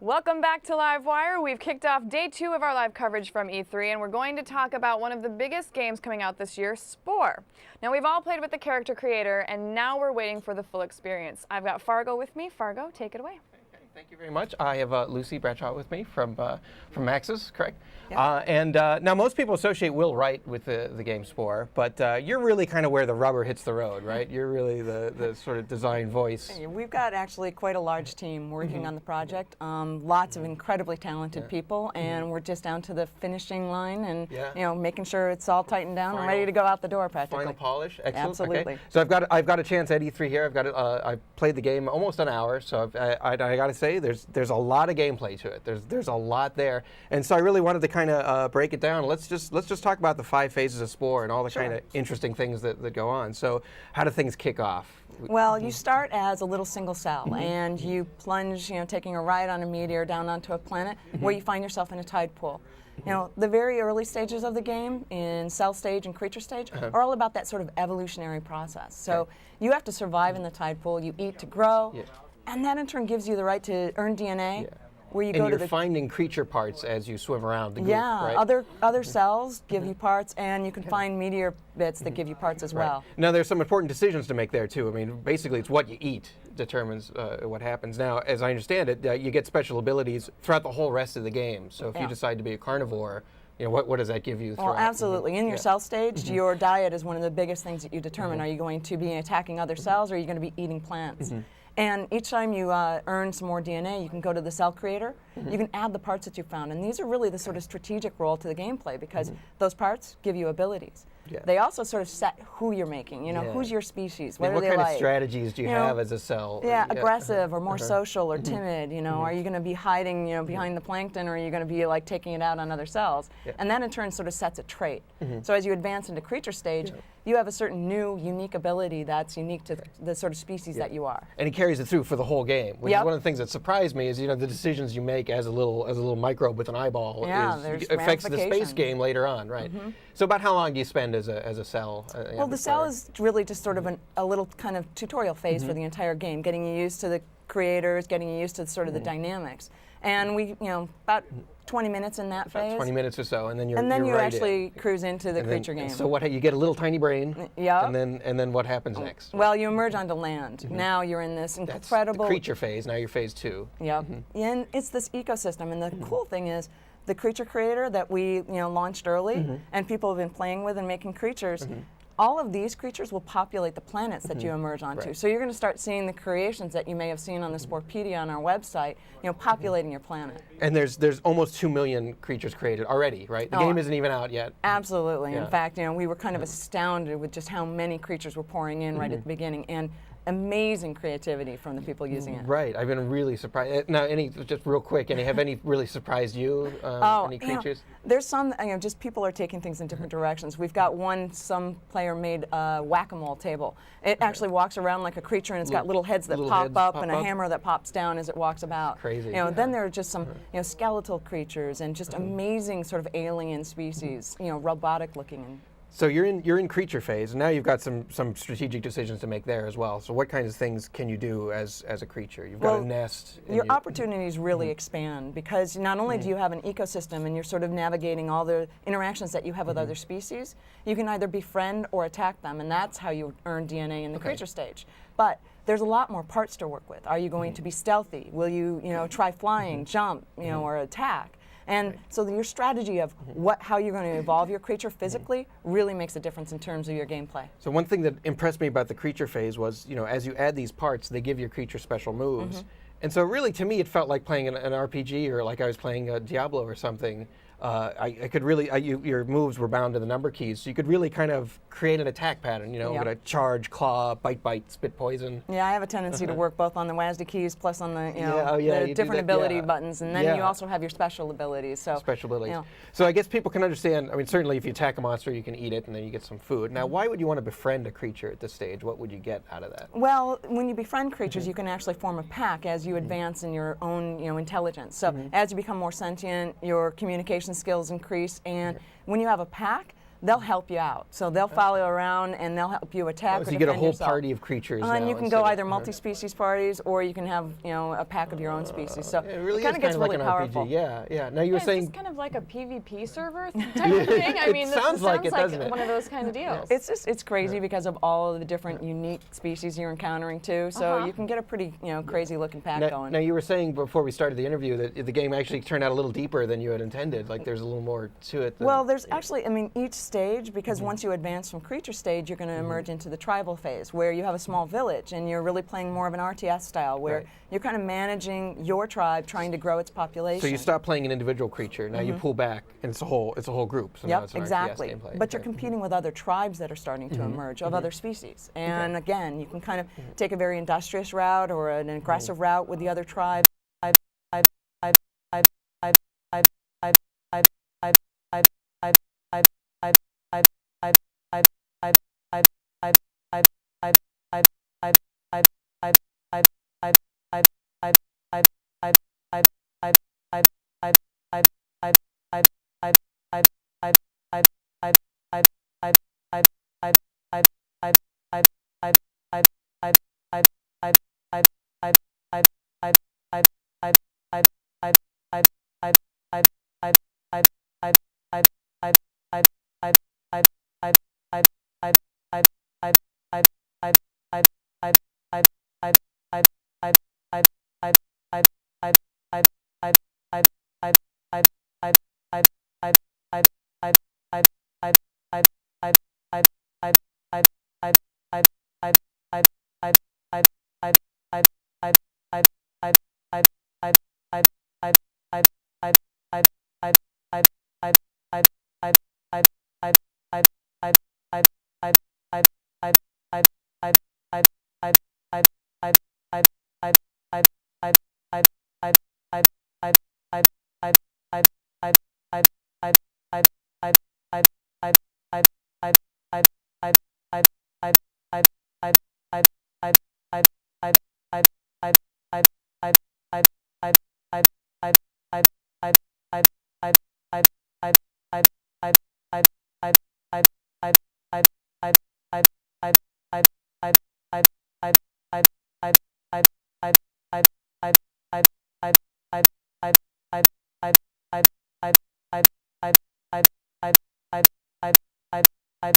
Welcome back to Livewire. We've kicked off day 2 of our live coverage from E3, and we're going to talk about one of the biggest games coming out this year, Spore. Now, we've all played with the character creator, and now we're waiting for the full experience. I've got Fargo with me. Fargo, take it away. Okay, thank you very much. I have Lucy Bradshaw with me from Maxis, correct? Yeah. Now most people associate Will Wright with the game Spore, but you're really kind of where the rubber hits the road, right? You're really the sort of design voice. We've got actually quite a large team working on the project. Lots of incredibly talented people, and we're just down to the finishing line and making sure it's all tightened down and ready to go out the door practically. Final polish, excellent. Absolutely. Okay. So I've got a chance at E3 here. I played the game almost an hour, so I got to say there's a lot of gameplay to it. There's a lot there, and so I really wanted to kind of break it down. Let's just talk about the 5 phases of Spore and all the kind of interesting things that go on. So how do things kick off? Well, you start as a little single cell, and you plunge, taking a ride on a meteor down onto a planet where you find yourself in a tide pool. The very early stages of the game, in cell stage and creature stage, are all about that sort of evolutionary process. So you have to survive in the tide pool, you eat to grow, and that in turn gives you the right to earn DNA. Where you and go you're to finding creature parts as you swim around the goop, right? other cells give you parts, and you can find meteor bits that give you parts as well. Now, there's some important decisions to make there, too. I mean, basically, it's what you eat determines what happens. Now, as I understand it, you get special abilities throughout the whole rest of the game. So if you decide to be a carnivore, what does that give you throughout? Well, absolutely. In your cell stage, your diet is one of the biggest things that you determine. Are you going to be attacking other cells, or are you going to be eating plants? And each time you earn some more DNA, you can go to the cell creator. You can add the parts that you found. And these are really the sort of strategic role to the gameplay, because those parts give you abilities. They also sort of set who you're making, who's your species, what are they like. What kind of strategies do you have as a cell? Aggressive or more social or timid, are you going to be hiding, behind the plankton, or are you going to be like taking it out on other cells? And that in turn sort of sets a trait. So as you advance into creature stage, you have a certain new, unique ability that's unique to the sort of species that you are. And it carries it through for the whole game, which is one of the things that surprised me is, the decisions you make as a little microbe with an eyeball affects the space game later on, right? So about how long do you spend as a cell? Well, the cell is really just sort of a little kind of tutorial phase for the entire game, getting you used to the creators, getting you used to sort of the dynamics. And we, about 20 minutes in that phase. 20 minutes or so, and then you're you right actually cruise into the creature game. So you get a little tiny brain, and then what happens next? Well, you emerge onto land. Now you're in this incredible... That's the creature phase, now you're phase 2. And it's this ecosystem, and the cool thing is, the creature creator that we launched early, and people have been playing with and making creatures, all of these creatures will populate the planets that you emerge onto. So you're going to start seeing the creations that you may have seen on the Sporepedia on our website, populating your planet. And there's almost 2 million creatures created already, right? The game isn't even out yet. Absolutely. In fact, we were kind of astounded with just how many creatures were pouring in right at the beginning, and amazing creativity from the people using it. Right. I've been really surprised. Now, just real quick, have any really surprised you? Any creatures? There's some, just people are taking things in different directions. We've got some player made a whack-a-mole table. It actually walks around like a creature, and it's got little heads that pop up and a hammer that pops down as it walks about. Crazy. Then there are just some, skeletal creatures and just amazing sort of alien species, robotic looking. So you're in creature phase, and now you've got some strategic decisions to make there as well. So what kinds of things can you do as a creature? You've got a nest. Your opportunities really expand, because not only do you have an ecosystem and you're sort of navigating all the interactions that you have with other species, you can either befriend or attack them, and that's how you earn DNA in the creature stage. But there's a lot more parts to work with. Are you going to be stealthy? Will you, try flying, jump, or attack? And so your strategy of how you're going to evolve your creature physically really makes a difference in terms of your gameplay. So one thing that impressed me about the creature phase was, as you add these parts, they give your creature special moves. And so really, to me, it felt like playing an RPG, or like I was playing Diablo or something. I could really, your moves were bound to the number keys, so you could really kind of create an attack pattern, with a charge, claw, bite, spit poison. Yeah, I have a tendency to work both on the WASD keys plus on the, the different ability buttons, and then you also have your special abilities. So special abilities. So I guess people can understand, certainly if you attack a monster, you can eat it, and then you get some food. Now, why would you want to befriend a creature at this stage? What would you get out of that? Well, when you befriend creatures, you can actually form a pack as you advance in your own, intelligence. So as you become more sentient, your communication skills increase, and when you have a pack, they'll help you out. So they'll follow you around and they'll help you attack or So you get a defend whole yourself. party of creatures now. And you can instead go of- either multi-species parties, or you can have a pack of your own species. So It really kind is of gets like really an powerful. RPG. Yeah, yeah. Now you were Is saying this kind of like a PvP server type of thing? I mean, It this sounds like it, like doesn't it? one of those kind of deals. It's crazy because of all of the different unique species you're encountering too. So you can get a pretty crazy looking pack going. Now you were saying before we started the interview that the game actually turned out a little deeper than you had intended. Like there's a little more to it. Well, there's actually, I mean, each stage, because once you advance from creature stage, you're going to emerge into the tribal phase, where you have a small village, and you're really playing more of an RTS style, where Right. you're kind of managing your tribe, trying to grow its population. So you stop playing an individual creature. Now you pull back, and it's a whole group. So now Yep, it's an exactly. RTS gameplay. But you're Okay. competing with other tribes that are starting to emerge of other species. And again, you can kind of take a very industrious route or an aggressive route with the other tribes.